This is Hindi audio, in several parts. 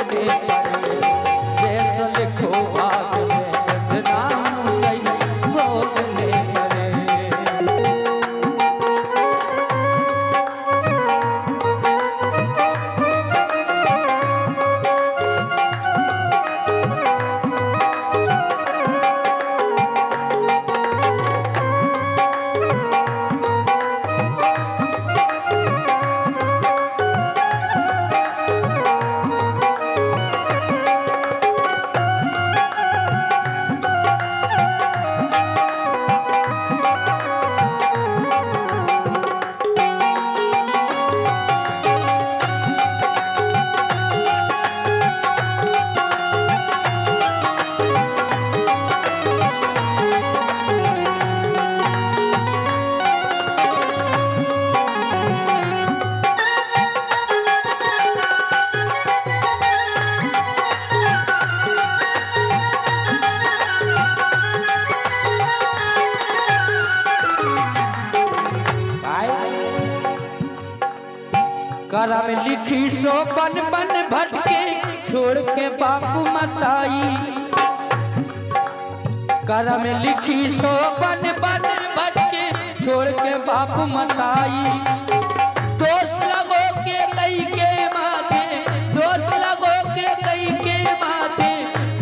भोगने पड़े। जैसो लिखो भाग में बदनाम सही भोगने पड़े। करा में लिखी सो बन बन भटके छोड़ के बापू मताई। करा में लिखी सो बन बन भटके छोड़ के बापू मताई। दोष लगो के कई के माथे, दोष लगो के कई के माथे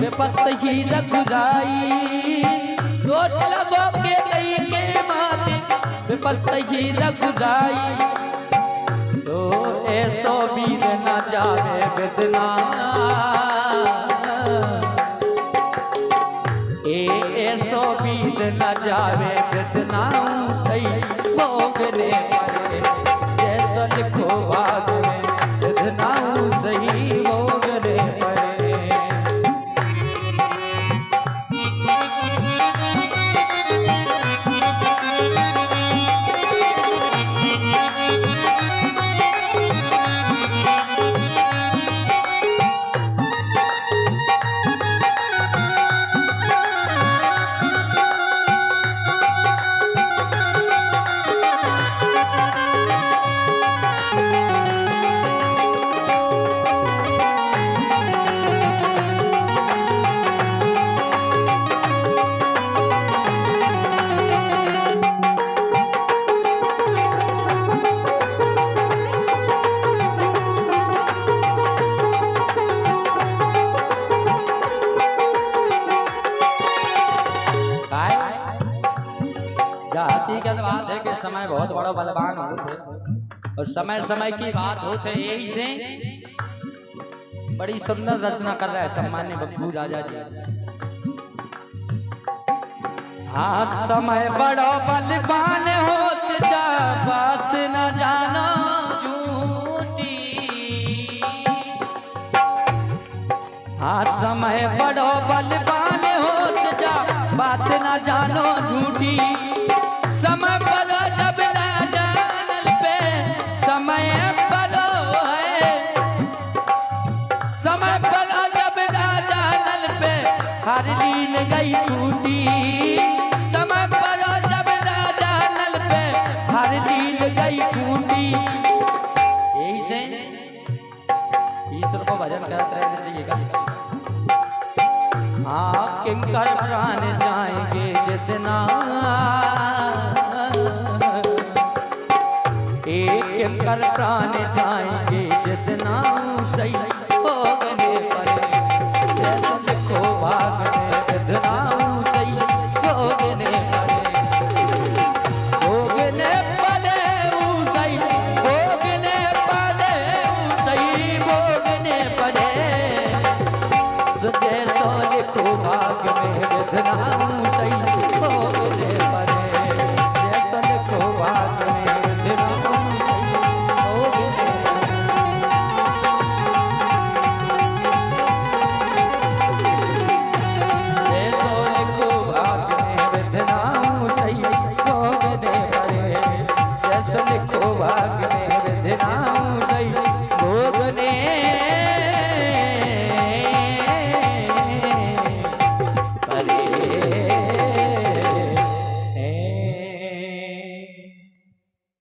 बेपत ही रघुराई। दोष लगो के कई के माथे बेपत ही रघुराई। सो ऐसो वीर न जावे बेदना, ऐसो वीर न जावे बेदना सही भोगने पड़े। जैसो लिखो भाग में बेदना सही भोगने पड़े। हकीकत बात है कि समय बहुत बड़ा बलवान होते और समय समय की बात होते यही से बड़ी सुंदर रचना कर रहा है सम्मान्य बब्बू राजा जी। हाँ समय बड़ा बलवान होते जा बात न जानो झूठी। हाँ समय बड़ा बलवान होते जा बात न जानो झूठी। समय पलो जब ना जानल पे समय पलो है, समय पलो जब ना जानल पे हर लीन गई टूटी। समय पलो जब ना जानल पे हर लीन गई टूटी। यही से ईश्वर को भजन करते रहना चाहिए। हाँ किंकर प्राण जाएंगे जितना, एक कर प्राण जाएंगे जितना सही भोगने पड़े। जैसे लिखो भाग में जितना सही भोगने पड़े। भोगने पड़े सही, भोगने पड़े सही भोगने पड़े। जैसो लिखो भाग में जितना सही भोगने पड़े। जैसो लिखो भाग में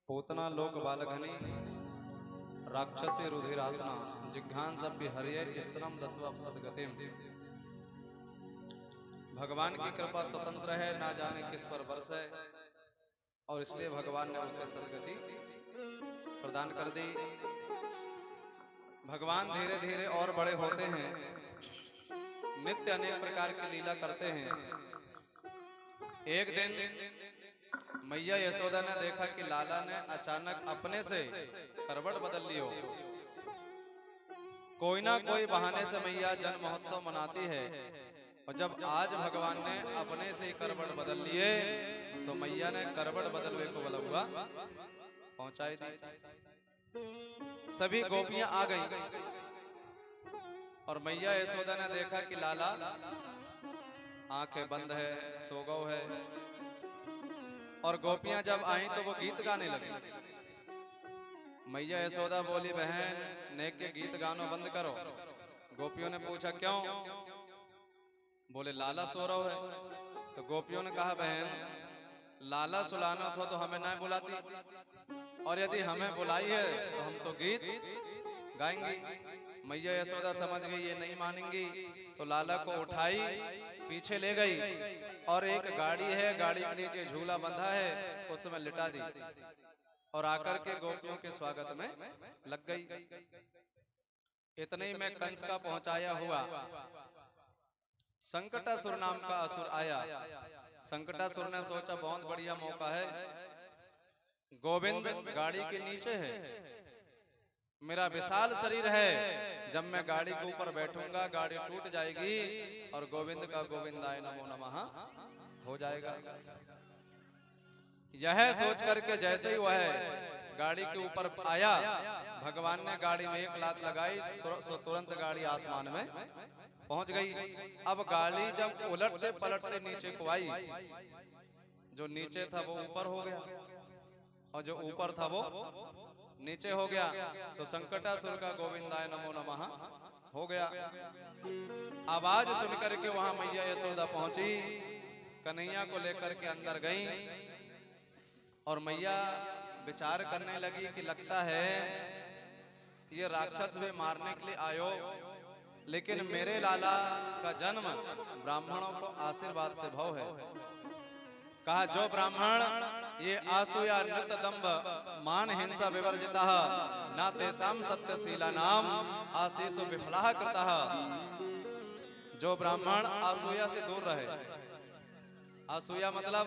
पूतना लोक बालघनी राक्षसे रुधिरासना जिघ्रांसभ्य हरेर स्तनम दत्वा सद्गतिम। भगवान की कृपा स्वतंत्र है, ना जाने किस पर बरसे, और इसलिए भगवान ने उसे सद्गति प्रदान कर दी। भगवान धीरे धीरे और बड़े होते हैं, नित्य अनेक प्रकार की लीला करते हैं। एक दिन मैया यशोदा ने देखा कि लाला ने अचानक अपने से करवट बदल ली हो। कोई ना कोई बहाने से मैया जन्म महोत्सव मनाती है, और जब आज भगवान ने अपने से ही करवट बदल लिए तो मैया ने करवट बदलने को बलुआ पहुंचाई दी। सभी गोपियां आ गईं और मैया यशोदा ने देखा कि लाला आंखें बंद है, सो गौ है। और गोपियां जब आई तो वो गीत गाने लगी। मैया यशोदा बोली, बहन नेक के गीत गानो बंद करो। गोपियों ने पूछा क्यों? बोले लाला सो रहा है। तो गोपियों ने कहा, बहन लाला सुलाना था तो हमें ना बुलाती, और यदि हमें बुलाई है तो हम तो गीत गाएंगी। मैया यशोदा समझ गई ये नहीं मानेंगी, तो लाला को उठाई, पीछे ले गई, और एक गाड़ी है, गाड़ी के नीचे झूला बंधा है, उसमें लिटा दी, और आकर के गोपियों के स्वागत में लग गई। इतने ही में कंस का पहुंचाया हुआ संकटासुर नाम का असुर आया। संकटासुर ने सोचा बहुत बढ़िया मौका है, गोविंद गाड़ी के नीचे है, मेरा विशाल शरीर है, जब मैं गाड़ी के ऊपर बैठूंगा गाड़ी टूट जाएगी और गोविंद का गोविंदाय नमो नमः हो जाएगा। यह सोच करके जैसे ही वह गाड़ी के ऊपर आया, भगवान ने गाड़ी में एक लात लगाई, तुरंत गाड़ी आसमान में पहुंच गई। अब गाड़ी जब उलटते पलटते नीचे को आई, जो नीचे था वो ऊपर हो गया, और जो ऊपर था वो नीचे हो गया। सो संकटासुर का गोविंदाय नमो नमः हो गया। आवाज सुनकर के वहां मैया यशोदा पहुंची, कन्हैया को लेकर के अंदर गई, और मैया विचार करने लगी कि लगता है ये राक्षस भी मारने के लिए आयो, लेकिन मेरे लाला का जन्म ब्राह्मणों को आशीर्वाद से भव है। कहा जो ब्राह्मण ये आसूया नृत दंभ मान हिंसा विवर्जिता ना तेसाम सत्यशीला नाम आशीष विफलाह कृतः। जो ब्राह्मण आसूया से दूर रहे, आसूया मतलब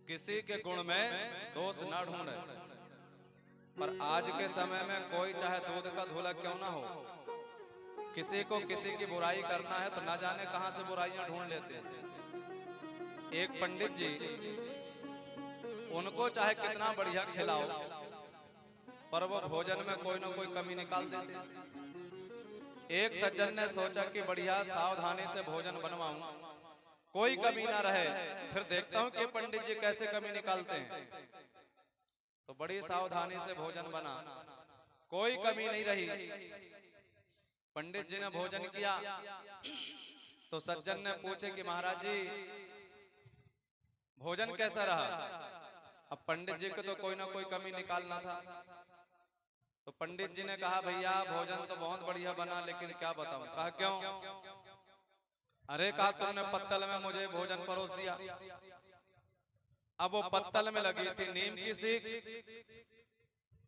किसी के गुण में दोष ना ढूंढे। पर आज के समय में कोई चाहे दूध का धूला क्यों ना हो, किसी को किसी की बुराई करना है तो ना जाने कहां से बुराइयां ढूंढ लेते हैं। एक पंडित जी, उनको चाहे कितना बढ़िया खिलाओ, पर वो भोजन में कोई ना कोई कमी निकाल देते। एक सज्जन ने सोचा कि बढ़िया सावधानी से भोजन बनवाऊं, कोई कमी ना रहे, फिर देखता हूं कि पंडित जी कैसे कमी निकालते हैं। तो बड़ी सावधानी से भोजन बना, कोई कमी नहीं रही। पंडित जी ने भोजन किया तो सज्जन ने पूछे कि महाराज जी भोजन कैसा रहा? अब पंडित जी को तो कोई ना कोई कमी निकालना था। तो पंडित जी ने कहा, भैया भोजन तो बहुत बढ़िया बना, लेकिन क्या बताऊं। कहा क्यों? अरे कहा तुमने पत्तल में मुझे भोजन परोस दिया। अब वो पत्तल में लगी थी नीम की सीख,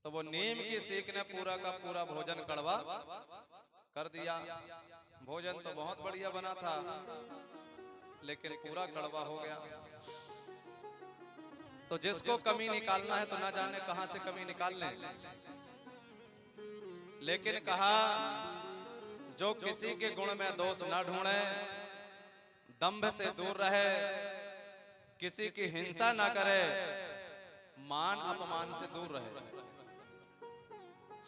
तो वो नीम की सीख ने पूरा का पूरा भोजन कड़वा कर दिया। भोजन तो बहुत बढ़िया बना था, लेकिन पूरा कड़वा हो गया। तो जिसको कमी निकालना है तो ना जाने कहां से कमी निकाल लें। लेकिन कहा जो किसी के गुण में दोष ना ढूंढे, दंभ से दूर रहे, किसी की हिंसा ना करे, मान अपमान से दूर रहे।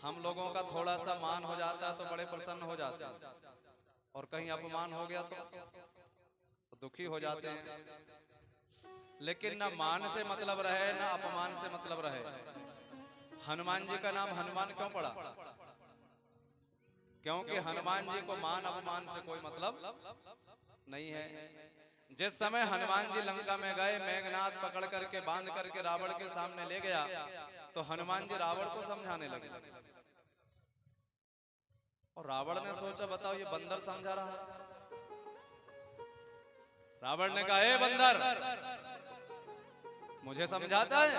हम लोगों का थोड़ा सा मान हो जाता है तो बड़े प्रसन्न हो जाते हैं, और कहीं अपमान हो गया तो दुखी हो जाते हैं। लेकिन ना मान से मतलब रहे ना अपमान से मतलब रहे। हनुमान जी का नाम हनुमान क्यों पड़ा? क्योंकि हनुमान जी को मान अपमान से कोई मतलब नहीं है। जिस समय हनुमान जी लंका में गए, मेघनाथ पकड़ करके बांध करके रावण के सामने ले गया, तो हनुमान जी रावण को समझाने लगे। और रावण ने सोचा बताओ ये बंदर समझा रहा है। रावण ने कहा ए बंदर मुझे समझाता है,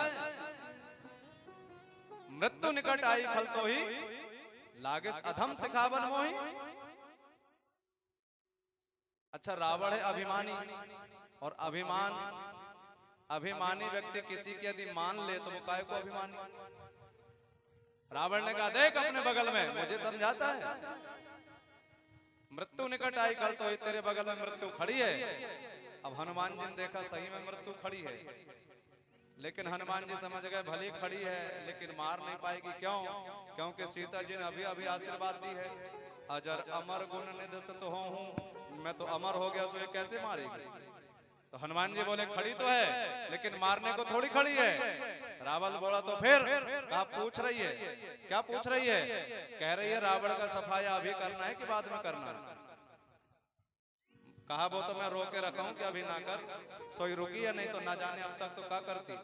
मृत्यु निकट आई फल तो ही लागे अधम सिखावन मोही। अच्छा रावण है अभिमानी, और अभिमानी व्यक्ति किसी की यदि मान ले तो वो काय को अभिमानी। रावण ने कहा देख अपने बगल में मुझे समझाता है, मृत्यु निकट आई कल तो तेरे बगल में मृत्यु खड़ी है। अब हनुमान जी ने देखा सही में मृत्यु खड़ी है, लेकिन हनुमान जी समझ गए भली खड़ी है लेकिन मार नहीं पाएगी। क्यों? क्योंकि सीता जी ने अभी अभी आशीर्वाद दी है, अजर अमर गुण निध तो हूँ, मैं तो अमर हो गया, सो ये कैसे मारेगी। तो हनुमान जी बोले खड़ी तो है लेकिन मारने को थोड़ी खड़ी है। रावण बोला तो फिर कहा पूछ रही है, क्या पूछ रही है? कह रही है रावण का सफाया अभी करना है कि बाद में करना है। कहा वो तो मैं रोक के रखा हूं कि अभी ना कर, सोई रुकी है नहीं तो ना जाने अब तक तो क्या करती।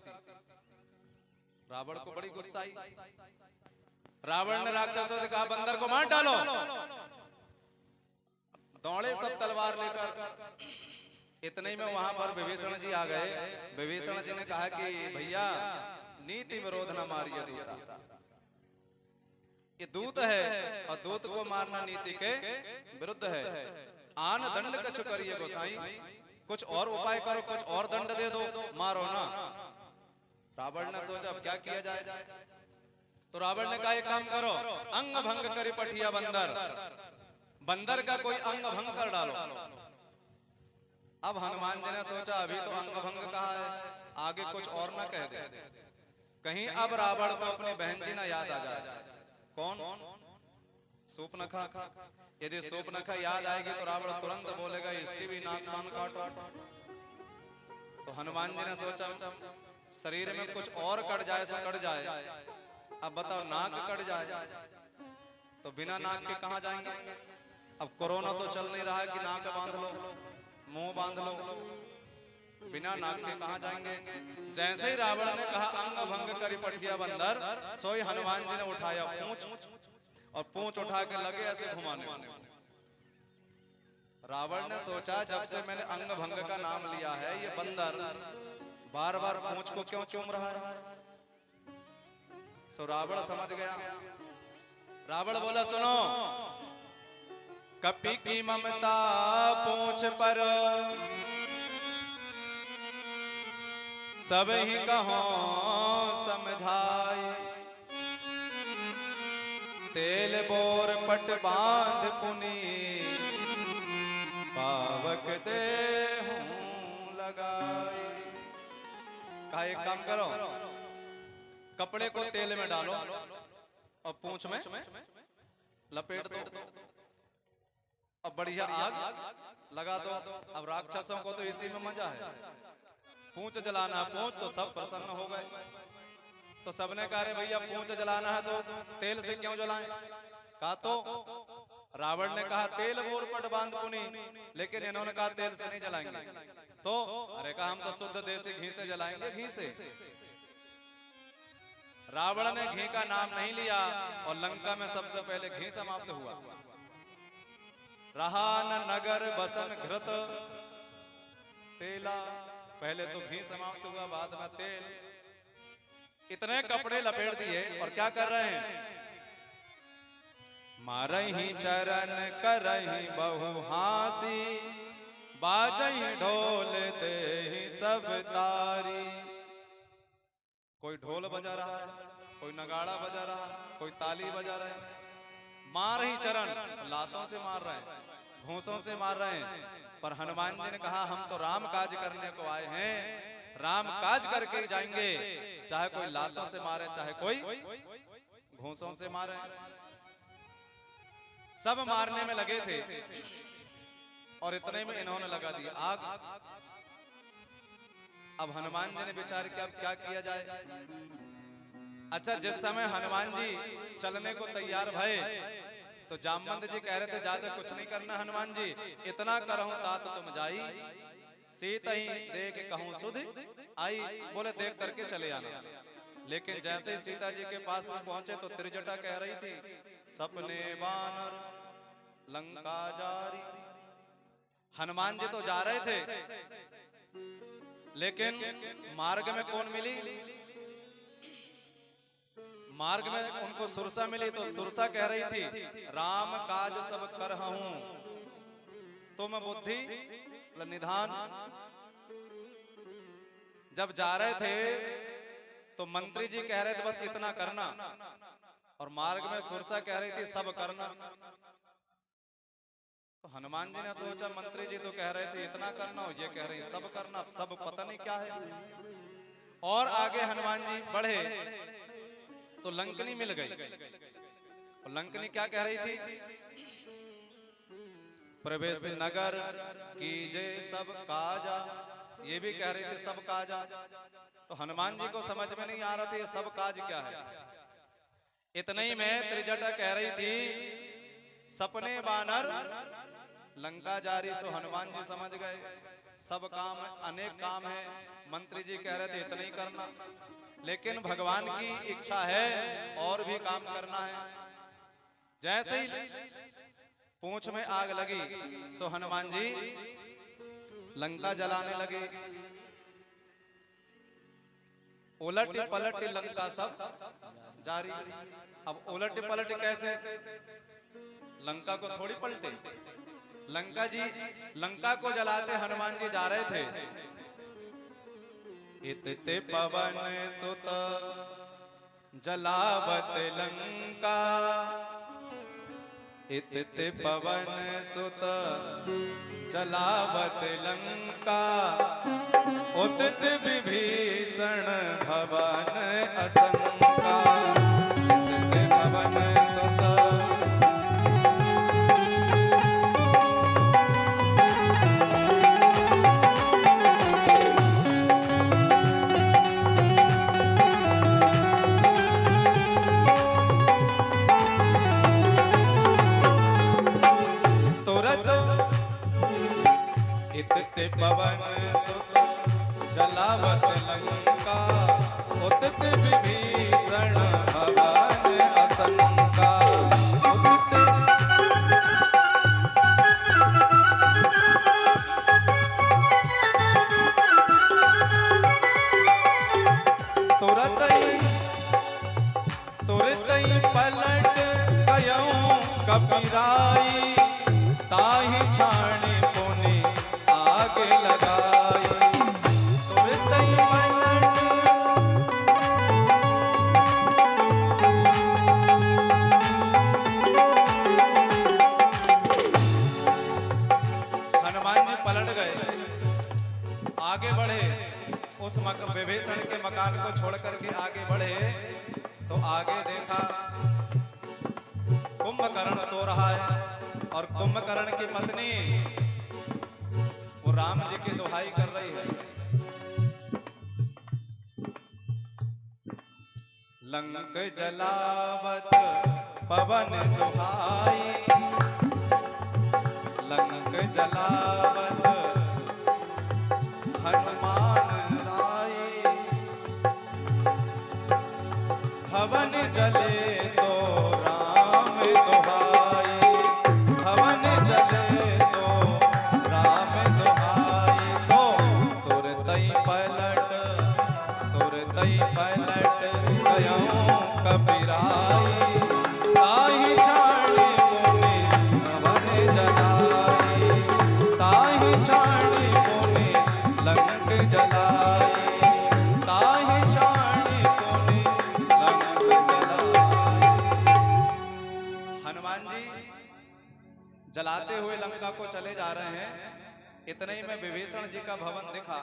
रावण को बड़ी गुस्सा आई। रावण ने राक्षसों से कहा बंदर को मार डालो। दौड़े सब तलवार लेकर। इतने में वहां पर विभीषण जी आ गए। विभीषण जी ने कहा कि भैया नीति विरोध न मारिए दूता, ये दूत है और दूत को मारना नीति के विरुद्ध है। आन दंड कछु करिए गोसाई, कुछ और उपाय करो, कुछ और दंड दे दो, मारो ना। रावण ने सोचा अब क्या किया जाए। तो रावण ने कहा एक काम करो, अंग भंग करी पठिया बंदर, बंदर का कोई अंग भंग कर डालो। अब हनुमान जी ने सोचा अभी तो अंग भंग कहा है, आगे कुछ और ना कह दे, कहीं अब रावण को अपनी बहन जी ना याद आ जाए। कौन? शूर्पणखा। यदि शूर्पणखा याद आएगी तो रावण तुरंत बोलेगा इसकी भी नाक कान काटो। तो हनुमान जी ने सोचा शरीर में कुछ और कट जाए सो कट जाए। अब बताओ नाक कट जाए तो बिना नाक के कहां जाएंगे। अब कोरोना तो चल नहीं रहा है कि नाक बांध लो, मुंह बांध लो, बिना नाक के कहां जाएंगे। जैसे ही रावण ने कहा अंग भंग करी पठिया बंदर, सोई हनुमान जी ने उठाया पूंछ, और पूंछ उठा के लगे ऐसे घुमाने। रावण ने सोचा जब से मैंने अंग भंग का नाम लिया है ये बंदर बार बार पूंछ को क्यों चूम रहा है। सो रावण समझ गया। रावण बोला सुनो, कपि की ममता पूंछ पर सब ही कहो समझाए, तेल बोर पट बांध पुनी पावक दे लगाए। कहा एक काम करो, कपड़े को तेल में डालो और पूंछ में लपेट दो, अब बढ़िया आग लगा दो। अब राक्षसों को तो इसी में मजा है, पूंछ जलाना पूंछ, तो सब प्रसन्न हो गए। तो सबने कहा रे भैया पूंछ जलाना है तो तेल से क्यों जलाएं। कहा तो रावण ने कहा तेल बोर पट बांध पुनी, लेकिन इन्होंने कहा तेल से नहीं जलाएंगे। तो अरे कहा हम तो शुद्ध देसी घी से जलाएंगे, घी से। रावण ने घी का नाम नहीं लिया और लंका में सबसे पहले घी समाप्त हुआ। रहा न नगर बसन घृत तेला, पहले तो घी समाप्त हुआ बाद में तेल। इतने कपड़े लपेट दिए और क्या कर रहे हैं, मारही चरण करही बहु हासी, बाजही ढोल देहि सब तारी। कोई ढोल बजा रहा है, कोई नगाड़ा बजा रहा है, कोई ताली बजा रहा है। मार ही चरण, लातों से मार रहे हैं, घूंसों से मार रहे हैं। पर हनुमान जी ने कहा हम तो राम काज करने को आए हैं, राम काज करके जाएंगे, चाहे कोई लातों से मारे चाहे कोई घूंसों से मारे। सब मारने में लगे थे और इतने में इन्होंने लगा दिया आग। अब हनुमान जी ने विचार किया अब क्या किया जाए। अच्छा जिस समय हनुमान जी चलने को तैयार भये तो जामवंत जी कह रहे थे ज्यादा कुछ नहीं करना हनुमान जी, इतना करहूं तात तुम जाई, सीता ही देख कहूं सुध आई। बोले देख करके चले आना। लेकिन जैसे ही सीता जी के पास में पहुंचे तो त्रिजटा कह रही थी सपने बानर लंका जारी। हनुमान जी तो जा रहे थे, लेकिन मार्ग में कौन मिली? मार्ग में उनको सुरसा मिली। तो सुरसा कह रही थी, राम काज सब कर हूं, तुम बुद्धि निधान। जब जा रहे थे तो मंत्री जी कह रहे थे बस इतना करना, और मार्ग में सुरसा कह रही थी सब करना। तो हनुमान जी ने सोचा मंत्री जी तो कह रहे थे इतना करना, और ये कह रही सब करना, अब सब पता नहीं क्या है। और आगे हनुमान जी बढ़े तो लंकनी मिल गई। और लंकनी क्या कह रही थी? प्रवेश नगर कीजे सब काजा, ये भी कह रही थी सब काजा। तो हनुमान जी को समझ में नहीं आ रहा था ये सब काज क्या है। इतने ही में त्रिजटा कह रही थी, सपने बानर लंका जारी। सो हनुमान जी समझ गए सब काम, अनेक काम है। मंत्री जी कह रहे थे इतना ही करना, लेकिन भगवान की इच्छा है और भी काम करना है। जैसे ही पूंछ में आग लगी, सो हनुमान जी लंका जलाने लगे। उलट पलट लंका सब जारी। अब उलट पलट कैसे? लंका को थोड़ी पलटे। लंका को जलाते हनुमान जी जा रहे थे। इतते पवन सुत जलावत लंका, इतते पवन सुत जलावत लंका, उदित विभीषण भवन असंका। इतते पवन सुत इतते पवन सुत जलावत लंका, उदित विभीषण भवन असंका। तुरत ही पलट गयऊं कपिराई, ताहि छाणी पुनि आगे लगाई। तुरत ही पलट हनुमान जी पलट गए, आगे बढ़े। उस विभीषण के मकान को छोड़ करके आगे बढ़े तो आगे देखा कुंभकर्ण सो रहा है, और कुंभकर्ण की पत्नी वो राम जी की दुहाई कर रही है। लंक जलावत पवन दुहाई, लंक जलावत हनुमान राई। भवन जले तो राम दुहाई, भवन जले तो राम दुहाई। सो तुरतई पलट गयऊं कपिराई, ताहि छाणी पुनि भवन जलाई, ताहि छाणी पुनि लंक जलाई, ताहि छाणी पुनि लंक जलाई। हनुमान जी जलाते हुए लंका को चले जा रहे हैं। इतने ही में विभीषण जी का भवन दिखा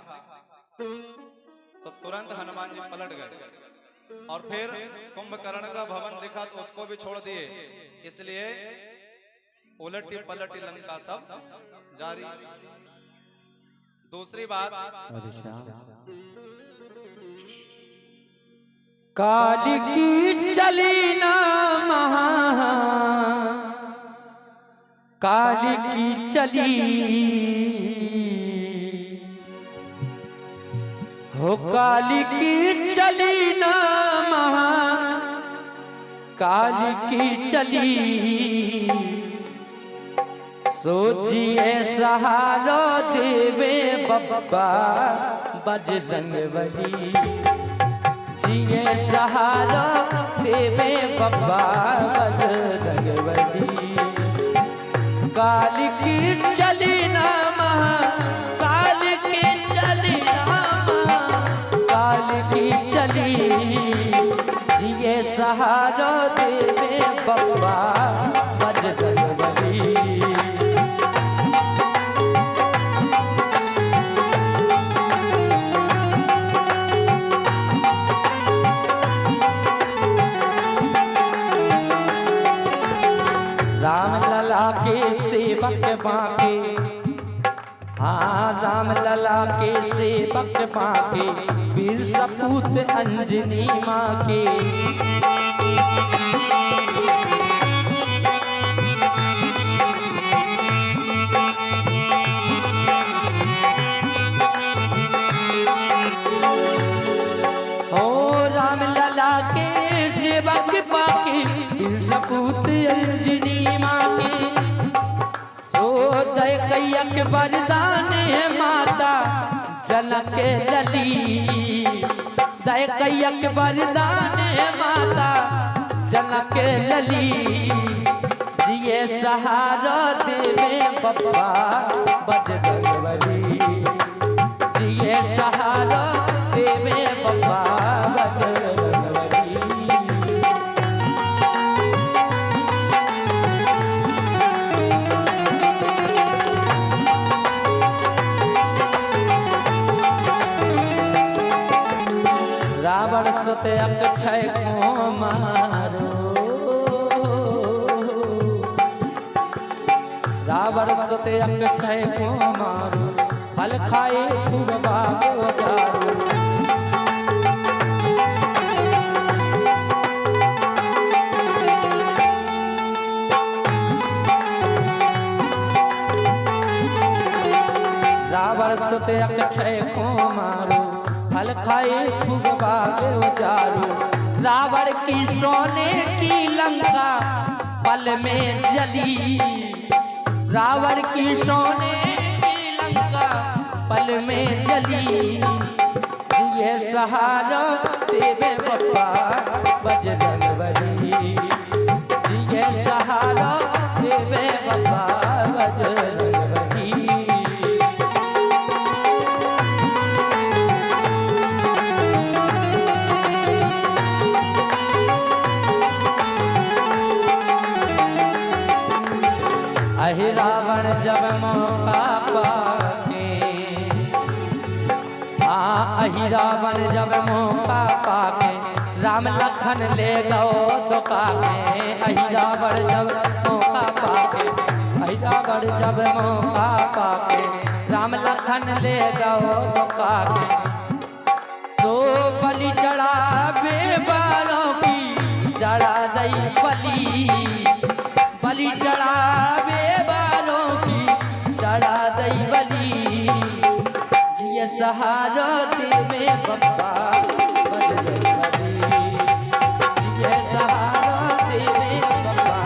तो तुरंत हनुमान जी पलट गए, और फिर कुंभकर्ण का भवन दिखा तो उसको भी छोड़ दिए। इसलिए उलटी पलटी लंका सब जारी। दूसरी बात, काल की चली ना महा, काल की चली हो, काल की चली ना महा, काल की चली सोचिए सहारा देवे बप्पा बजरंगबली, जिए सहारा देवे बप्पा बजरंगबली। काल की चली ना महा, काल की चली ना महा, काल की चली, जिए सहारा देवे बप्पा बजरंगबली। राम लला के सेवक बाके, हाँ राम लला के सेवक बाके, वीर सपूत अंजनी माँ के। ओ राम लला के सेवक बाके, वीर सपूत अंजनी माँ के। सो दय कैयक वरदान है माता जनक लली, दय कैयक वरदान है माता जनक लली। जिए सहारा देवे बप्पा बजरंगबली, जिए सहारा देवे बप्पा बजरंगबली। रावण सत्य अक्षय को मारो, रावण सत्य अक्षय को मारो, फल खाए खूब बाबो जारो। रावण सत्य अक्षय को मारो, फल खाए खूब बागे उजारू। रावण की सोने की लंका पल में जली, रावण की सोने की लंका पल में जली। ये सहारा देवे बप्पा बजरंगबली, ये सहारा देवे बप्पा बजरंगबली। अहि रावण जब मौका पाके, हाँ अहि रावण जब मौका पाके, राम लखन ले गओ धोखा के। अहि रावण जब मौका पाके, अहि रावण जब मौका पाके, राम लखन ले गओ धोखा के। सो बलि चढ़ावे बालों की चढ़ा दई बलि, बलि चढ़ावे बालों की चढ़ा दई बलि। जिए सहारा देवे बप्पा बजरंगबली, जिए सहारा देवे बप्पा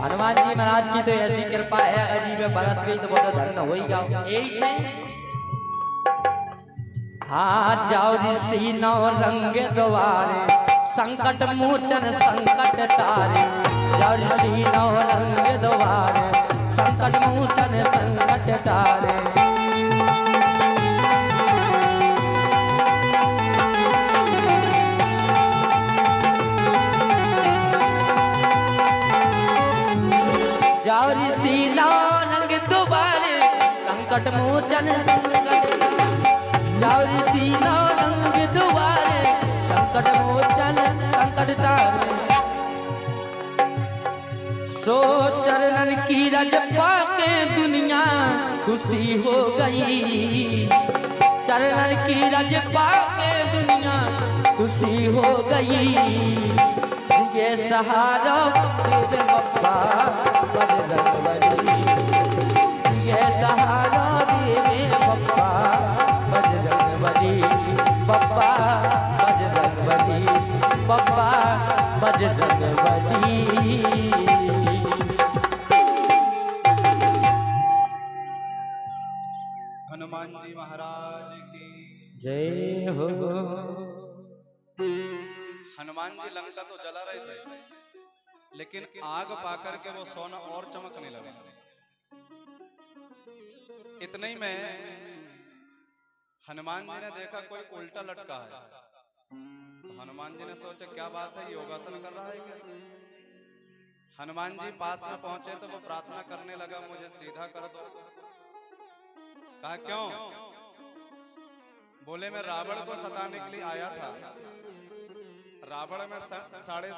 हनुमान जी महाराज की तो ऐसी कृपा है, अजीब बरस गई तो बहुत धन हो ही जाओ। यही से हाँ जाओ ऋषि नौ रंग द्वारे, संकट मोचन संकट तारे। जाओ ऋषि नौ रंग द्वारे, संकट मोचन संकट तारे। जाओ ऋषि नौ रंग द्वारे, संकट मोचन संकट। जाओ ऋषि नौ रंग द्वारे, संकट मोचन संकट तारे। सो चरणन की रज पाके दुनिया खुशी हो गई, चरणन की रज पाके दुनिया खुशी हो गई। ये सहारा देवे बप्पा बजरंगबली, बजरंगबली। हनुमान जी महाराज की जय हो। हनुमान जी लंका तो जला रहे थे, लेकिन आग पाकर के वो सोना और चमकने लगा। इतने ही में हनुमान जी ने देखा कोई उल्टा लटका है। तो हनुमान जी ने सोचा क्या बात है, योगासन कर रहा है क्या? हनुमान जी पास में पहुंचे तो वो प्रार्थना करने लगा, मुझे सीधा कर दो। कहा क्यों? बोले मैं रावण को सताने के लिए आया था। रावण में साढ़े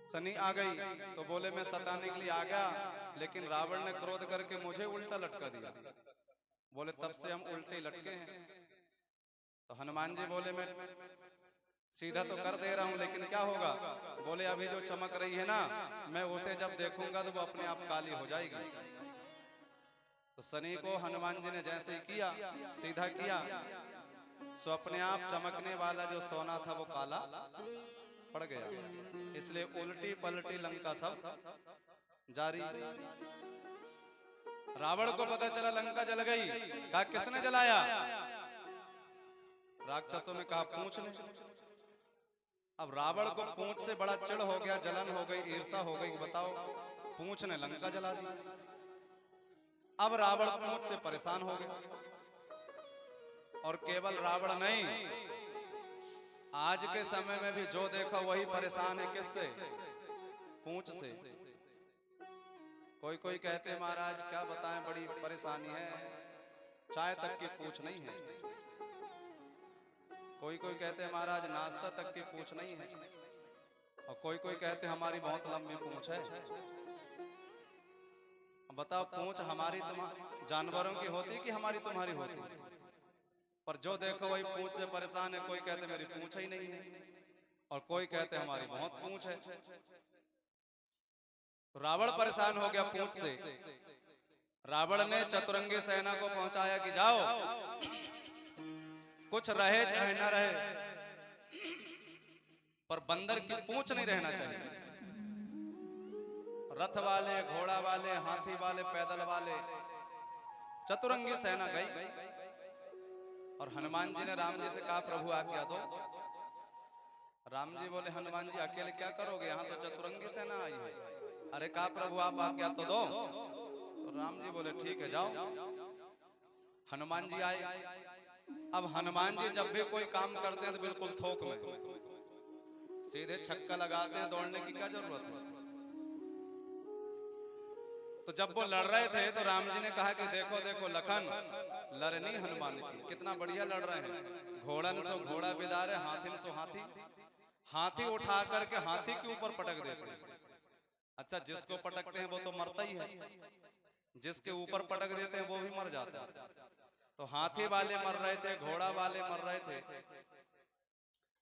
शनि आ गई, तो बोले मैं सताने के लिए आ गया, लेकिन रावण ने क्रोध करके मुझे उल्टा लटका दिया। बोले तब से हम उल्टे लटके हैं। तो हनुमान जी बोले मैं सीधा तो कर दे रहा हूं, लेकिन क्या होगा? बोले अभी जो चमक रही है ना, मैं उसे जब देखूंगा तो वो अपने आप काली हो जाएगी। तो शनि को हनुमान जी ने जैसे ही किया, सीधा किया, सो अपने आप चमकने वाला जो सोना था वो काला पड़ गया। इसलिए उल्टी पलटी लंका सब जारी। रावण को पता चला लंका जल गई। कहा किसने जलाया? राक्षसों ने कहा पूंछ ने। अब रावण को पूंछ से बड़ा चिढ़ हो गया, जलन हो गई, ईर्षा हो गई। बताओ, पूंछ ने लंका जला दी। अब रावण पूंछ से परेशान हो गया। और केवल रावण नहीं, आज के समय में भी जो देखा वही परेशान है। किससे? पूंछ से। कोई कोई कहते महाराज क्या बताएं, बड़ी परेशानी है, चाय तक की पूंछ नहीं है। कोई कोई कहते महाराज नाश्ता तक की पूंछ नहीं है। और कोई कोई कहते हमारी बहुत लंबी पूंछ है। बताओ, पूंछ हमारी जानवरों की होती कि हमारी तुम्हारी होती? पर जो देखो वही पूंछ से परेशान है। कोई कहते मेरी पूंछ ही नहीं है, और कोई कहते हमारी बहुत पूंछ है। तो रावण परेशान हो गया पूंछ से। रावण ने चतुरंगी सेना को पहुंचाया कि जाओ, कुछ रहे चाहे न रहे, पर बंदर की पूंछ नहीं रहना चाहिए। रथ वाले, घोड़ा वाले, हाथी वाले, पैदल वाले, चतुरंगी सेना गई। और हनुमान जी ने राम जी से कहा प्रभु आज्ञा दो। राम जी बोले हनुमान जी अकेले क्या करोगे, यहाँ तो चतुरंगी सेना आई है। अरे कहा प्रभु आप आज्ञा तो दो। तो राम जी बोले ठीक है जाओ। हनुमान जी आए। अब हनुमान जी जब भी कोई काम करते हैं तो बिल्कुल थोक में, सीधे छक्का लगाते हैं, दौड़ने की क्या जरूरत है। तो जब वो लड़ रहे थे तो राम जी ने कहा कि देखो देखो लखन, लड़नी हनुमान की, कितना बढ़िया लड़ रहे हैं। घोड़न सो घोड़ा बिदारे, हाथीन सो हाथी। हाथी उठा करके हाथी के ऊपर पटक देते हैं। अच्छा, जिसको पटकते हैं वो तो मरता ही है, जिसके ऊपर पटक देते हैं वो भी मर जाता है। तो हाथी वाले मर रहे थे, घोड़ा वाले मर रहे थे,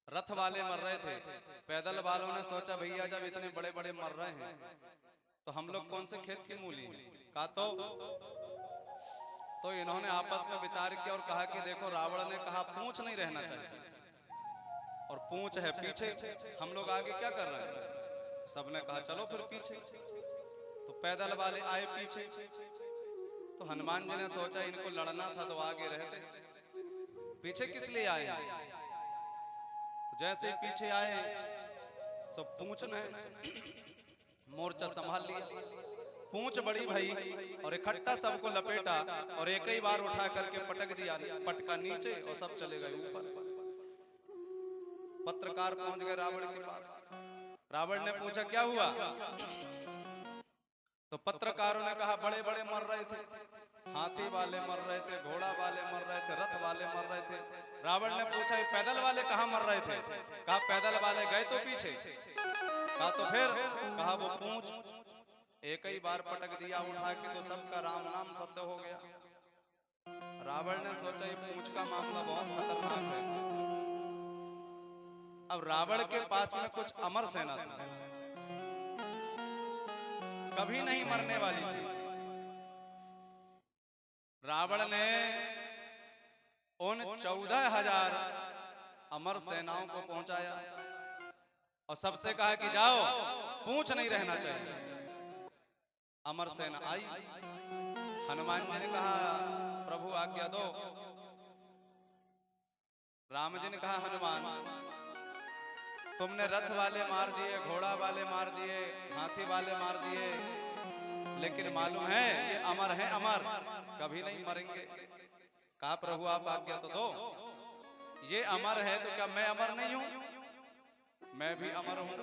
रथ वाले मर रहे थे। पैदल वालों ने सोचा भैया जब इतने बड़े बड़े मर रहे हैं तो हम लोग कौन से खेत की मूली हैं? कहा तो इन्होंने आपस में विचार किया और कहा कि देखो रावण ने कहा पूंछ नहीं रहना चाहिए, और पूंछ है पीछे, हम लोग आगे क्या कर रहे हैं? सबने कहा चलो फिर पीछे। तो पैदल वाले आए पीछे। तो हनुमान जी ने सोचा इनको लड़ना था तो आगे रहते, पीछे किस लिए आए हैं? जैसे ही पीछे आए सब पूंछ ने मोर्चा संभाल लिया। पूंछ बड़ी भाई और इकट्ठा सबको लपेटा और एक ही बार उठा करके पटक दिया, पटका नीचे और सब चले गए ऊपर। पत्रकार पहुंच गए रावण के पास। रावण ने पूछा क्या हुआ? तो पत्रकारों ने कहा बड़े बड़े मर रहे थे, हाथी वाले मर रहे थे, घोड़ा वाले मर रहे थे, रथ वाले मर रहे थे। रावण ने पूछा ये पैदल वाले कहाँ मर रहे थे? कहा पैदल वाले गए तो पीछे। कहा तो फिर? कहा वो पूंछ एक ही बार पटक दिया उठा के तो सबका राम नाम सत्य हो गया। रावण ने सोचा ये पूंछ का मामला बहुत खतरनाक है। अब रावण के पास में कुछ अमर सेना थी, कभी नहीं मरने वाली थी। रावण ने उन 14,000 अमर सेनाओं को पहुंचाया और सबसे कहा कि जाओ, पूंछ नहीं रहना चाहिए। अमरसेन आई। हनुमान जी ने कहा प्रभु आज्ञा दो। राम जी ने कहा हनुमान, तुमने रथ वाले मार दिए, घोड़ा वाले मार दिए, हाथी वाले मार दिए, लेकिन मालूम है ये अमर है, अमर कभी नहीं मरेंगे। कहा प्रभु आप आज्ञा तो दो, ये अमर है तो क्या मैं अमर नहीं हूं? मैं भी अमर हूं।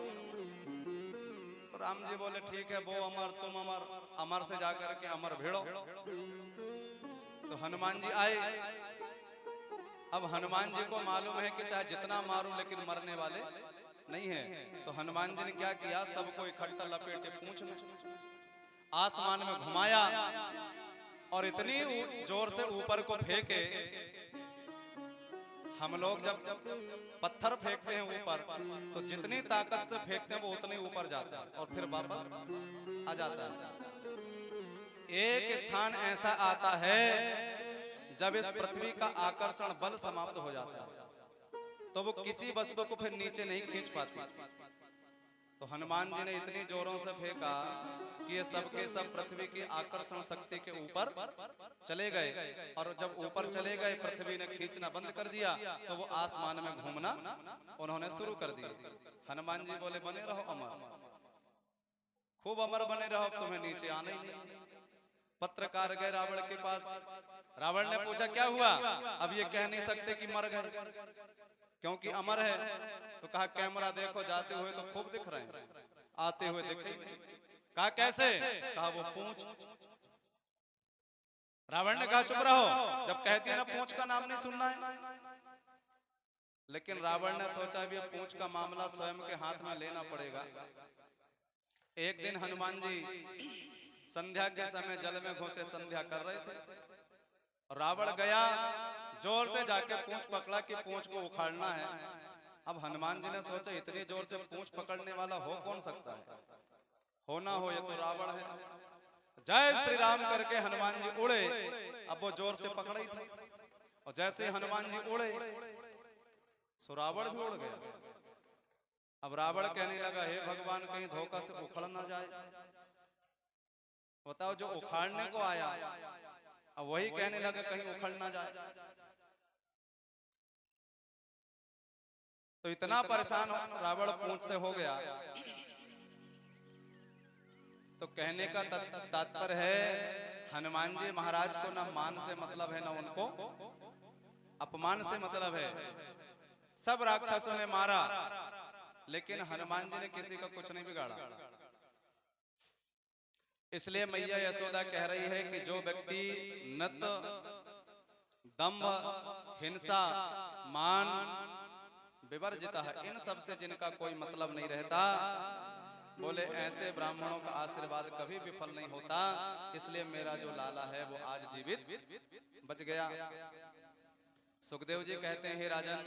तो राम जी बोले ठीक है, वो अमर तुम अमर, अमर से जाकर के अमर भिड़ो। तो हनुमान जी आए। अब हनुमान जी को मालूम है कि चाहे जितना मारूं लेकिन मरने वाले नहीं है। तो हनुमान जी ने क्या किया, सबको इकट्ठा लपेटे पूंछ में आसमान में घुमाया और इतनी जोर से ऊपर को फेंके। हम लोग जब पत्थर फेंकते हैं ऊपर तो जितनी ताकत से फेंकते हैं वो उतने ऊपर जाता है और फिर वापस आ जाता है। एक स्थान ऐसा आता है जब इस पृथ्वी का आकर्षण बल समाप्त हो जाता है तो वो किसी वस्तु को फिर नीचे नहीं खींच पाती। तो हनुमान जी ने इतनी जोरों से फेंका कि ये सब के सब पृथ्वी की आकर्षण शक्ति के ऊपर चले गए। और जब ऊपर चले गए, पृथ्वी ने खींचना बंद कर दिया तो वो आसमान में घूमना उन्होंने शुरू कर दिया। हनुमान जी बोले बने रहो अमर, खूब अमर बने रहो, तुम्हें नीचे आना ही नहीं। पत्रकार गए रावण के पास। रावण ने पूछा क्या हुआ? अब ये कह नहीं सकते कि मर गए क्योंकि अमर है। तो कहा कैमरा देखो, जाते हुए तो खूब दिख रहे हैं, आते हुए दिखे नहीं। कहा कैसे? कहा वो पूंछ। रावण ने कहा चुप रहो, जब कहती है ना पूंछ का नाम नहीं सुनना है। लेकिन रावण ने सोचा भी पूंछ का मामला स्वयं के हाथ में लेना पड़ेगा। एक दिन हनुमान जी संध्या के समय जल में घुसे संध्या कर रहे थे। रावण गया, जोर से जाके पूंछ पकड़ा कि पूंछ को उखाड़ना है। अब हनुमान जी ने सोचा इतनी जोर से पूंछ पकड़ने वाला हो कौन सकता है, होना हो ये तो रावण है। जय श्री राम करके हनुमान जी उड़े। अब वो जोर से पकड़ा ही था और जैसे हनुमान जी उड़े सो रावण भी उड़ गया। अब रावण कहने लगा हे भगवान कहीं धोखा से उखड़ ना जाए। बताओ जो उखाड़ने को आया अब वही कहने लगा कहीं उखड़ ना जाए। तो इतना परेशान रावण पूंछ से हो गया। तो कहने का तात्पर्य है हनुमान जी महाराज को ना मान से मतलब है ना उनको अपमान से मतलब है। सब राक्षसों ने मारा लेकिन हनुमान जी ने किसी का कुछ नहीं बिगाड़ा। इसलिए मैया यशोदा कह रही है कि जो व्यक्ति नत, दंभ, हिंसा, मान, विवर्जिता है, इन सब से जिनका कोई मतलब नहीं रहता, बोले ऐसे ब्राह्मणों का आशीर्वाद कभी विफल नहीं होता। इसलिए मेरा जो लाला है वो आज जीवित बच गया। सुखदेव जी कहते हैं हे राजन,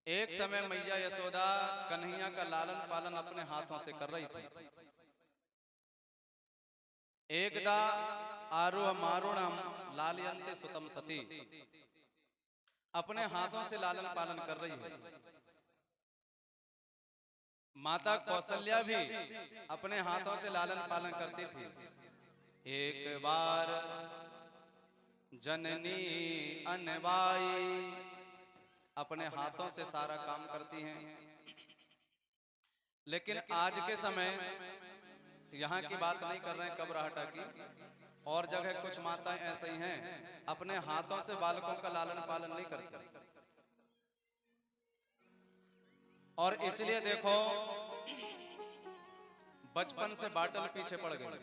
एक समय मैया यशोदा कन्हैया का लालन पालन अपने हाथों से कर रही थी। एकदा आरोह मारुणम लालयन्ते सुतम सती, अपने हाथों से लालन पालन कर रही है। माता कौशल्या भी अपने हाथों से लालन पालन करती थी। एक बार जननी अनवाई, अपने हाथों से सारा काम करती हैं। लेकिन आज के समय यहाँ की बात नहीं कर रहे हैं, कबराहटा की, और जगह कुछ माताएं ऐसे ही हैं अपने हाथों से बालकों का लालन पालन नहीं करती। और इसलिए देखो बचपन से बाटल पीछे पड़ गए।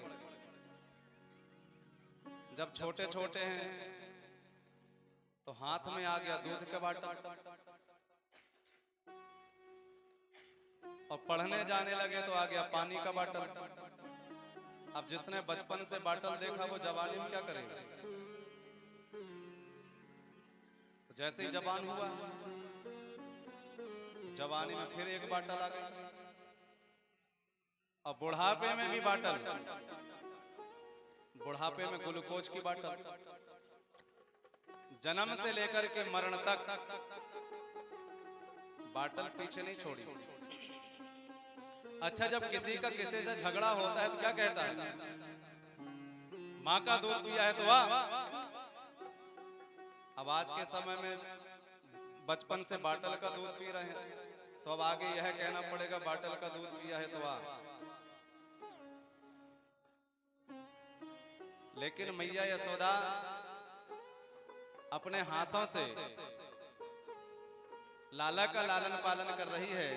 जब छोटे छोटे हैं तो हाथ में आ गया दूध का बाटल, और पढ़ने जाने लगे तो आ गया पानी का बाटल। अब जिसने बचपन से बाटल देखा वो जवानी में क्या करेगा? तो जैसे ही जवान हुआ, जवानी में फिर एक बाटल आ गया, अब बुढ़ापे में भी बाटल, बुढ़ापे में ग्लूकोज की बाटल। जन्म से लेकर के मरण तक बाटल पीछे नहीं छोड़ी। अच्छा, जब किसी का किसी से झगड़ा होता है तो क्या कहता है? माँ का दूध पिया है तो वाह। अब आज के समय में बचपन से बाटल का दूध पी रहे हैं, तो अब आगे यह कहना पड़ेगा बाटल का दूध पिया है तो वाह। लेकिन मैया यशोदा अपने हाथों से लाला का लालन पालन कर रही है,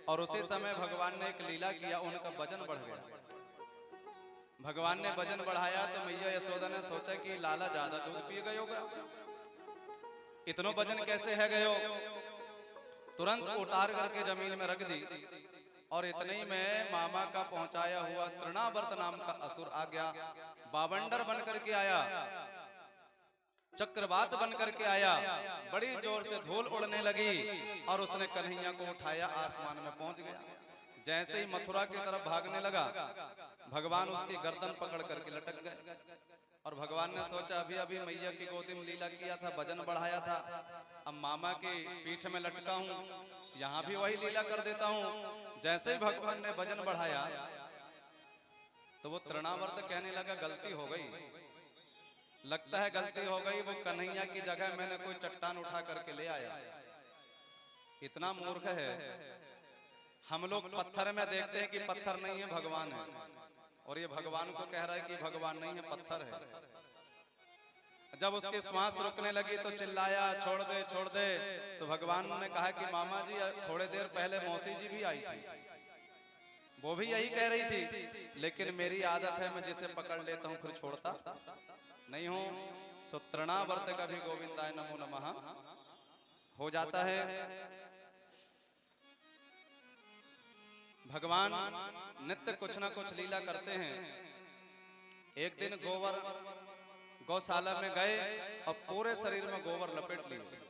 और उसी समय भगवान ने एक लीला किया, उनका वजन बढ़ गया। भगवान ने वजन बढ़ाया तो मैया यशोदा ने सोचा कि लाला ज्यादा दूध पी गए होगा, इतना वजन कैसे है गयो। तुरंत उतार करके जमीन में रख दी, और इतने ही में मामा का पहुंचाया हुआ तृणावर्त नाम का असुर आ गया। बावंडर बन करके आया, चक्रवात बन करके आया, बड़ी जोर से धूल उड़ने लगी, और उसने कन्हैया को उठाया, आसमान में पहुंच गया। जैसे ही मथुरा की तरफ भागने लगा, भगवान उसकी गर्दन पकड़ करके लटक गए। और भगवान ने सोचा अभी अभी मैया की गोदी में लीला किया था, वजन बढ़ाया था, अब मामा की पीठ में लटका हूं, यहाँ भी वही लीला कर देता हूं। जैसे ही भगवान ने वजन बढ़ाया तो वो तृणावर्त कहने लगा गलती हो गई, लगता है गलती हो गई, वो कन्हैया की जगह मैंने कोई चट्टान उठा करके ले आया। इतना मूर्ख है। हम लोग पत्थर में देखते हैं कि पत्थर नहीं है भगवान है, और ये भगवान को कह रहा है कि भगवान नहीं है पत्थर है। जब उसकी श्वास रुकने लगी तो चिल्लाया छोड़ दे छोड़ दे। तो भगवान ने कहा कि मामा जी थोड़ी देर पहले मौसी जी भी आई थी, वो भी यही कह रही थी, लेकिन मेरी आदत है मैं जिसे पकड़ लेता हूँ फिर छोड़ता नहीं हूँ। सो तृणावर्त का भी गोविंदाय नमो नमः हो जाता है। भगवान नित्य कुछ ना कुछ लीला करते हैं। एक दिन गोबर गौशाला में गए और पूरे शरीर में गोबर लपेट लिए।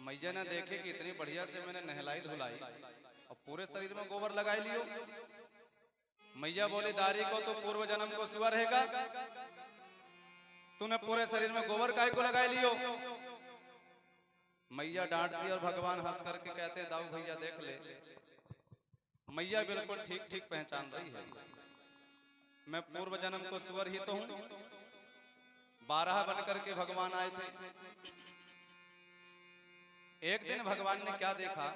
मैया ने देखे कि इतनी बढ़िया से मैंने नहलाई धुलाई और पूरे शरीर में गोबर लगाए लियो। मैया बोली दारी को तो पूर्व जन्म को सुअर रहेगा, तूने पूरे शरीर में गोबर काहे को लगाए लियो। मैया डांटती और भगवान हंस करके कहते हैं दाऊ भैया देख ले, मैया बिल्कुल ठीक ठीक पहचान रही है, मैं पूर्व जन्म को सुअर ही तो हूं। 12 बन करके भगवान आए थे। एक दिन भगवान ने क्या देखा,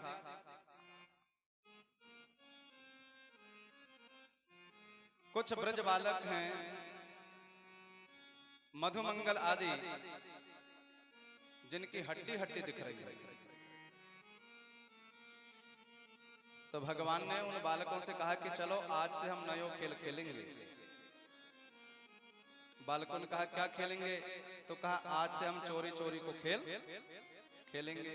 कुछ ब्रज बालक हैं मधुमंगल आदि, जिनकी हड्डी हड्डी दिख रही है। तो भगवान ने उन बालकों से कहा कि चलो आज से हम नयो खेल खेलेंगे। बालकों ने कहा क्या खेलेंगे, तो कहा आज से हम चोरी चोरी को खेल खेलेंगे।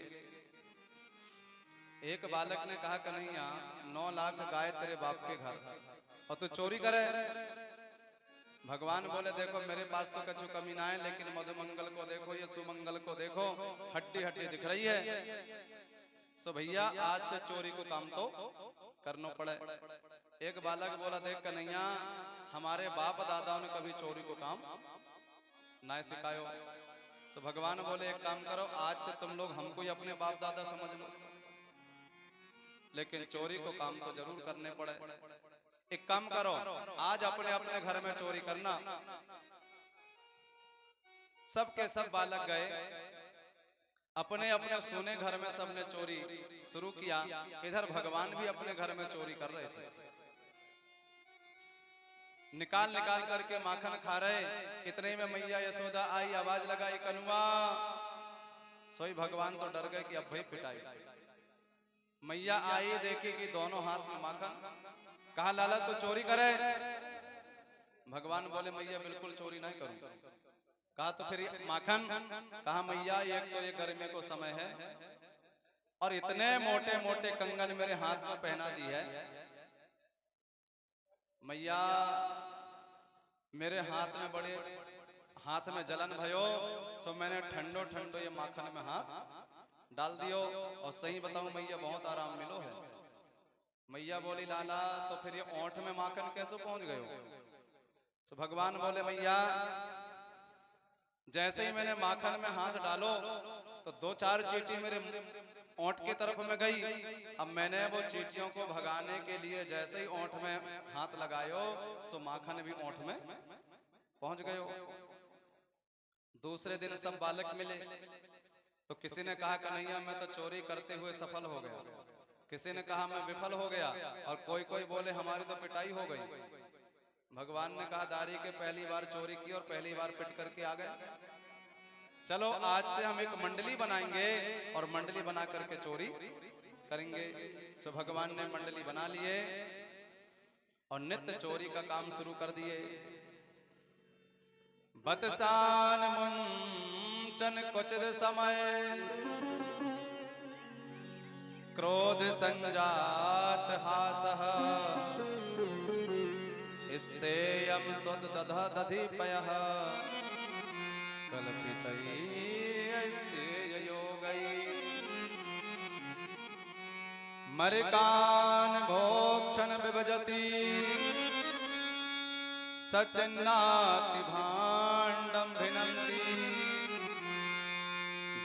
एक बालक ने कहा कन्हैया 9 लाख गाय तेरे बाप के घर और तू चोरी करे। भगवान बोले देखो मेरे पास तो कछु कमी ना है, लेकिन मधुमंगल को देखो, ये सुमंगल को देखो, हड्डी हड्डी दिख रही है। सो भैया आज से चोरी को काम तो करना पड़े। एक बालक बोला देख कन्हैया हमारे बाप दादाओं ने कभी चोरी को काम ना सिखायो। सो भगवान बोले एक काम करो, आज से तुम लोग हमको ही अपने बाप दादा समझ लो, लेकिन चोरी को काम तो जरूर करने पड़े। एक काम करो, आज अपने अपने घर में चोरी करना। सबके सब बालक गए अपने अपने सोने घर में, सबने चोरी शुरू किया। इधर भगवान भी अपने घर में चोरी कर रहे थे, निकाल निकाल करके माखन खा रहे। इतने में मैया यशोदा आई, आवाज लगाई कनुआ। सोई भगवान तो डर गए कि अब भाई पिटाई। मैया आई, देखी कि दोनों हाथ में माखन। कहा लाला तू चोरी करे। भगवान बोले मैया बिल्कुल चोरी नहीं करूं। कहा तो फिर माखन। कहा मैया एक तो ये गर्मी को समय है और इतने मोटे मोटे कंगन मेरे हाथ में पहना दी है। मैया मेरे हाथ में बड़े हाथ में जलन भयो, सो मैंने ठंडो ठंडो ये माखन में हाथ डाल दियो। और सही बताऊं मैया बहुत आराम मिलो है। मैया बोली लाला तो फिर ये ओंठ में माखन कैसे पहुंच गए हो। तो भगवान बोले मैया जैसे ही मैंने माखन में हाथ डालो तो 2-4 चींटी मेरे ओंठ की तरफ में गई। अब मैंने वो चींटियों को भगाने के लिए जैसे ही ओंठ में हाथ लगायो सो माखन भी ओंठ में पहुंच गयो। दूसरे दिन सब बालक मिले तो किसी ने कहा कन्हैया मैं तो चोरी करते हुए सफल हो गया, किसी ने कहा मैं विफल हो गया, और कोई कोई बोले हमारी तो पिटाई हो गई। भगवान ने कहा दारी के पहली बार चोरी की और पहली बार पिट करके आ गए, चलो आज से हम एक मंडली बनाएंगे और मंडली बना करके चोरी करेंगे। सो भगवान ने मंडली बना लिए और नित्य चोरी का काम शुरू कर दिए। बतसान मुंचन कुचित समय क्रोध संजात हासः स्तेयं सुत दध दधिपयः कल्पितै स्तेय योगै मरिकान भोक्षण विभजति सचिन्नाति भाण्डं भिनन्ति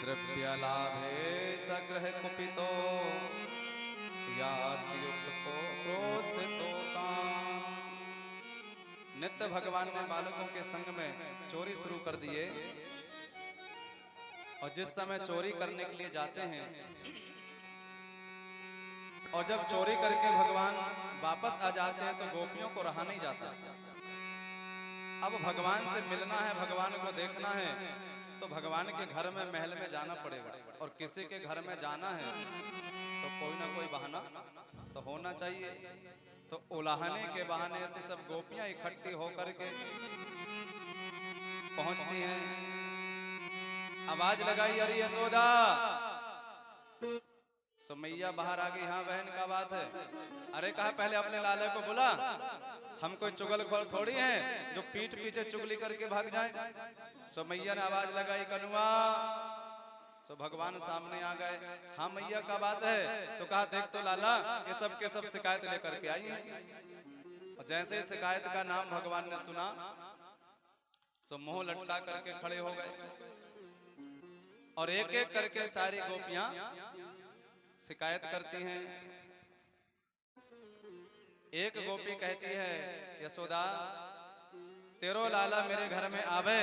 द्रव्यलाभे सग्रह कुपितो याति युक्तो क्रोशितो। नित्य भगवान ने बालकों के संग में चोरी शुरू कर दिए, और जिस समय चोरी करने के लिए जाते हैं और जब चोरी करके भगवान वापस आ जाते हैं तो गोपियों को रहा नहीं जाता। अब भगवान से मिलना है, भगवान को देखना है, तो भगवान के घर में महल में जाना पड़ेगा, और किसी के घर में जाना है तो कोई ना कोई बहाना तो होना चाहिए। तो उलाहने के बहाने से सब गोपियां इकट्ठी होकर के पहुंचती हैं। आवाज लगाई अरे यशोदा, सो मैया बाहर आ गई। हाँ बहन क्या बात है? अरे कहा पहले अपने लाले को बुला, हम कोई चुगलखोर थोड़ी हैं जो पीठ पीछे चुगली करके भाग जाए। सो मैया ने आवाज लगाई कनुआ। सो भगवान सामने आ गए। हाँ मैया क्या बात है? तो कहा देख तो लाला ये सब के सब शिकायत लेकर के आई है। और जैसे ही शिकायत का नाम भगवान ने सुना सो मुंह लटका करके खड़े हो गए, और एक एक करके सारी गोपियां शिकायत करती हैं। एक गोपी कहती है यशोदा तेरो लाला मेरे घर में आवे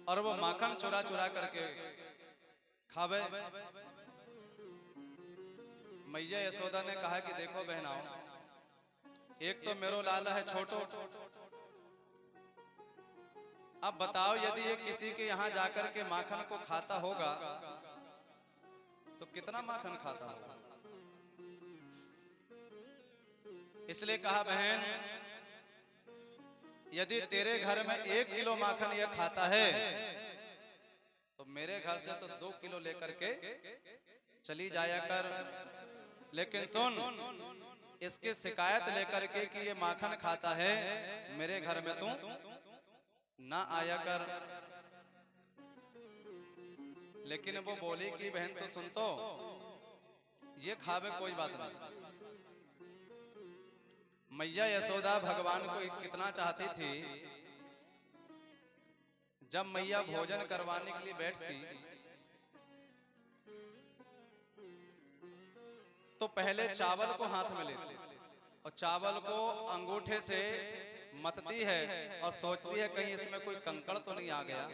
और वो माखन चुरा चुरा करके खावे। मैया यशोदा ने कहा कि देखो बहनाओ, एक तो मेरो लाला है छोटो, अब बताओ यदि ये किसी के यहाँ जाकर के माखन को खाता होगा तो कितना माखन खाता होगा। इसलिए कहा बहन यदि तेरे घर में 1 किलो माखन यह खाता है तो मेरे घर से तो 2 किलो लेकर के चली जाया कर। लेकिन सुन, इसकी शिकायत लेकर के कि ये माखन खाता है मेरे घर में तू ना आया कर। लेकिन वो बोली कि बहन तो सुन, तो ये खावे कोई बात नहीं। मैया यशोदा भगवान को कितना चाहती थी, जब मैया भोजन करवाने के लिए बैठती तो पहले चावल को हाथ में लेती और चावल को अंगूठे से मतती है और सोचती है कहीं इसमें कोई कंकड़ तो नहीं आ गया।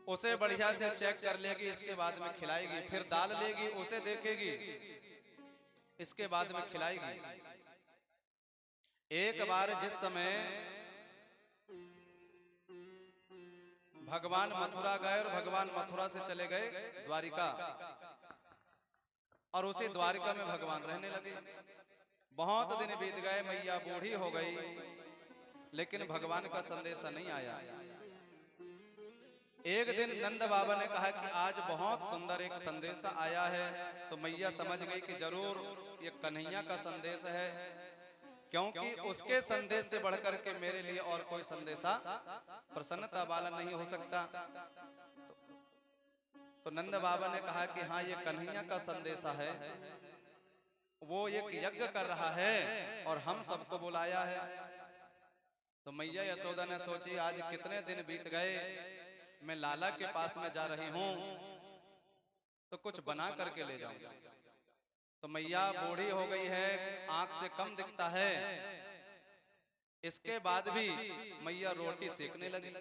उसे बढ़िया से चेक कर लेगी, इसके बाद में खिलाएगी। फिर दाल लेगी, उसे देखेगी, इसके बाद में खिलाएगी। एक बार जिस समय भगवान मथुरा गए और भगवान मथुरा से चले गए द्वारिका, और उसी द्वारिका में भगवान रहने लगे। बहुत दिन बीत गए, मैया बूढ़ी हो गई, लेकिन भगवान का संदेशा नहीं आया। एक दिन नंद बाबा ने कहा कि आज बहुत सुंदर एक संदेशा आया है। तो मैया समझ गई कि जरूर ये कन्हैया का संदेश है, क्योंकि उसके संदेश से बढ़कर के मेरे लिए और कोई संदेशा प्रसन्नता वाला नहीं हो सकता। तो नंद बाबा ने कहा कि हाँ ये कन्हैया का संदेशा है, वो एक यज्ञ कर रहा है और हम सबको बुलाया है। तो मैया यशोदा ने सोची आज कितने दिन बीत गए, मैं लाला के पास में जा रही हूं तो कुछ बना करके ले जाऊंगा। तो मैया बूढ़ी हो गई है, आंख से कम दिखता है। इसके बाद भी मैया रोटी सेकने लगी,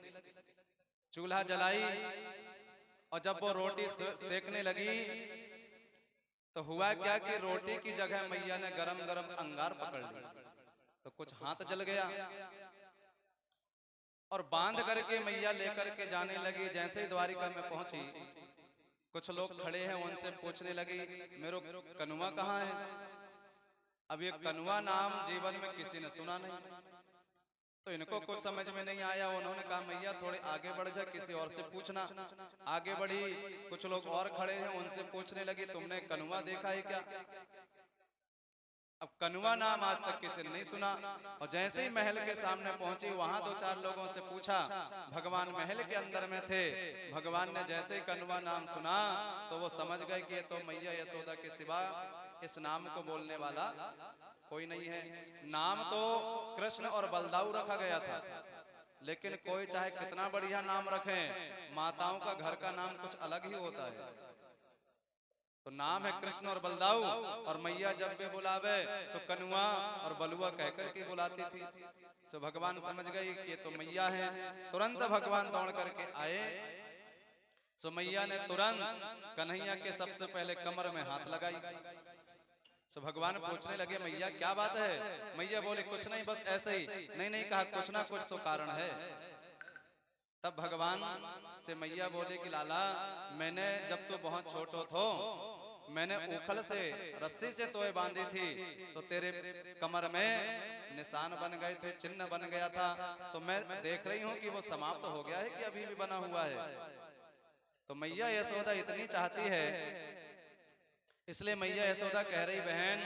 चूल्हा जलाई, और जब वो रोटी सेकने लगी तो हुआ क्या कि रोटी की जगह मैया ने गरम गरम अंगार पकड़ ली। तो कुछ हाथ जल गया और बांध करके मैया लेकर के जाने लगी। जैसे ही द्वारिका में पहुंची, कुछ लोग खड़े हैं, उनसे पूछने लगी मेरो कनुआ कहाँ है। अब ये कनुआ नाम जीवन में किसी ने सुना नहीं, तो इनको कुछ समझ में नहीं आया। उन्होंने कहा मैया थोड़े आगे बढ़ जा, किसी और से पूछना। आगे बढ़ी, कुछ लोग और खड़े हैं, उनसे पूछने लगी तुमने कनुआ देखा है क्या। अब कनुआ नाम आज तक किसी ने नहीं सुना। और जैसे ही महल के सामने पहुंची, वहां दो चार लोगों से पूछा। भगवान महल के अंदर में थे। भगवान ने जैसे ही कनुआ नाम सुना तो वो समझ गए कि ये तो मैया यशोदा के सिवा इस नाम को बोलने वाला कोई नहीं है। नाम तो कृष्ण और बलदाऊ रखा गया था, लेकिन कोई चाहे कितना बढ़िया नाम रखे, माताओं का घर का नाम कुछ अलग ही होता है। तो नाम है कृष्ण और बलदाऊ, और मैया जब भी बुलावे सो कनुआ और बलुआ कहकर के बुलाती थी। सो भगवान समझ गई कि ये तो मैया है। तुरंत भगवान दौड़ करके आए। सो मैया ने तुरंत कन्हैया के सबसे पहले कमर में हाथ लगाई। सो भगवान पूछने लगे मैया क्या बात है। मैया बोले कुछ नहीं, बस ऐसे ही। नहीं नहीं, कहा कुछ ना कुछ तो कारण है। तब भगवान से मैया बोले कि लाला, मैंने जब तू बहुत छोटो थो, मैंने उखल से रस्सी से तोए बांधी थी, तो तेरे कमर में निशान बन गए थे, चिन्ह बन गया था। तो मैं देख रही हूँ कि वो समाप्त हो गया है कि अभी भी बना हुआ है। तो मैया यशोदा इतनी चाहती है, इसलिए मैया यशोदा कह रही बहन,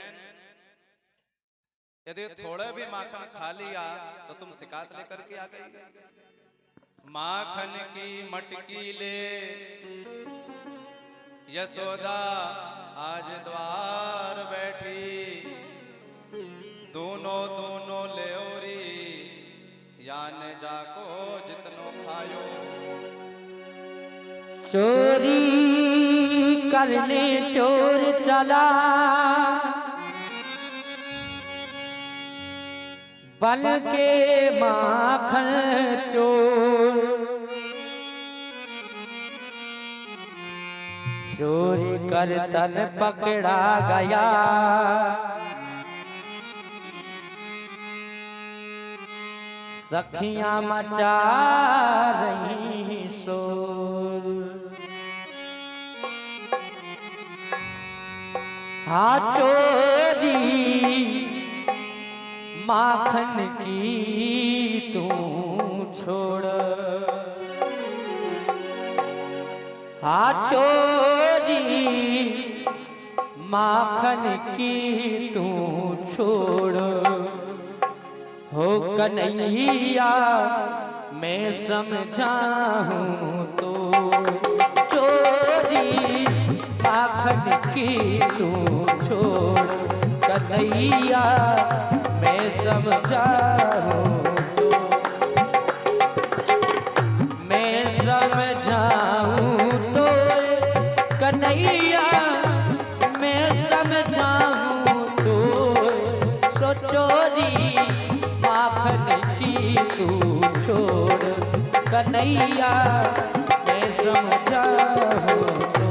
यदि थोड़ा भी माखन खा लिया तो तुम शिकायत लेकर के आ गई। माखन की मटकी ले यशोदा आज द्वार बैठी, दोनों दोनों लेओरी यान जाको जितनो खायो। चोरी करने चोर चला, बन के माखन चोर। चोरी कर तन पकड़ा गया, सखियां मचा रही शोर। हाँ चोरी माखन की तू छोड़, हाँ चोरी माखन की तू छोड़। हो कन्हैया मैं समझाऊं तो, चोरी माखन की तू छोड़। कन्हैया मैं समझाऊं तो, मैं समझाऊं तो कन्हैया मैं समझाऊं तो। सो चोरी माखन की तू छोड़, कन्हैया मैं समझाऊं तो।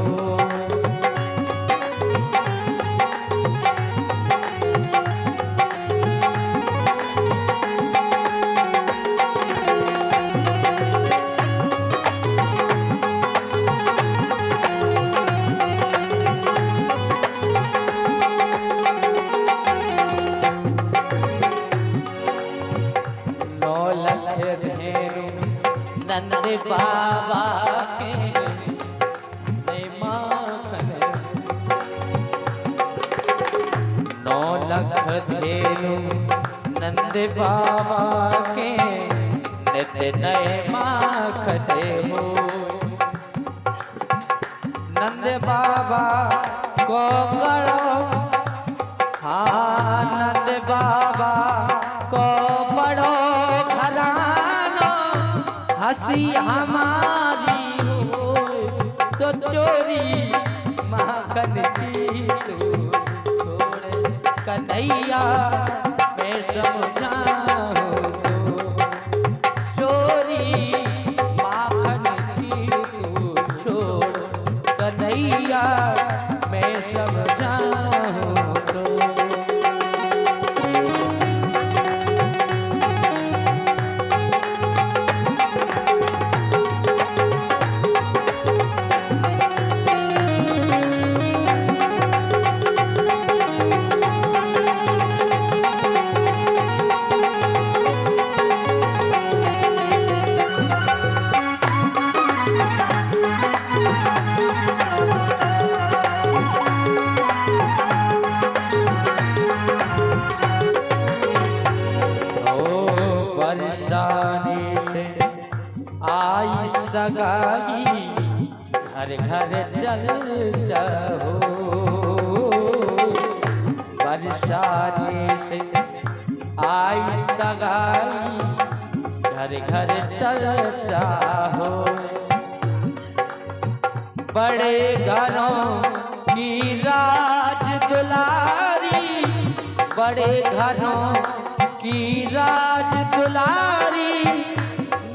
नंद बाबा के माखन, 9 लख धेनु नंद बाबा के, नित्य नए माखन हो। नंद बाबा को करो, हाँ नंद बाबा को बड़ो घरानो, हंसी हमारी चोरी माखन की तू छोड़ कन्हैया मैं समझाऊं तो चोरी माखन की तू छोड़ कन्हैया मैं समझाऊं तो बरसाने से आई सगाई घर घर चल जाओ बरसाने से आई सगाई घर घर चल जाओ बड़े घरों की राज दुलारी बड़े घरों की राज दुलारी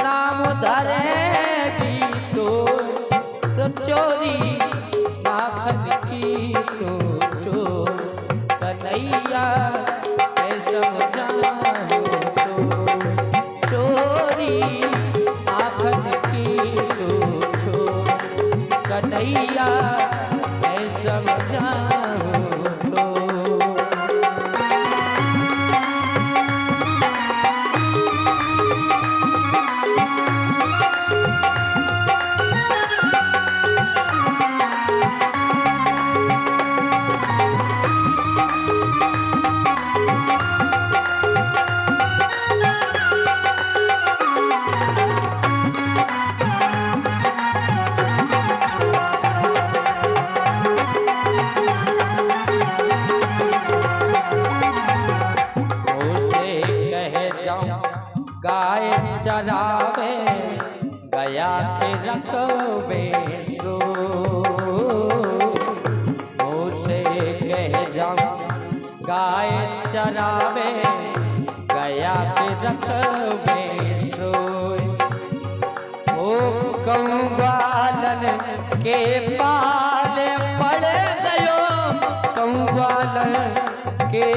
नाम धरेगी तो चोरी माखन की तो चोर कन्हैया मैं समझाऊं तो चोरी माखन की तो चोर कन्हैया मैं समझाऊं तो गाय चरावे गया के रखबे सो उसे कह जाऊं गाय चरावे गया के रखबे सो ओ कंवालन के पाले पड़ गयो कंवालन के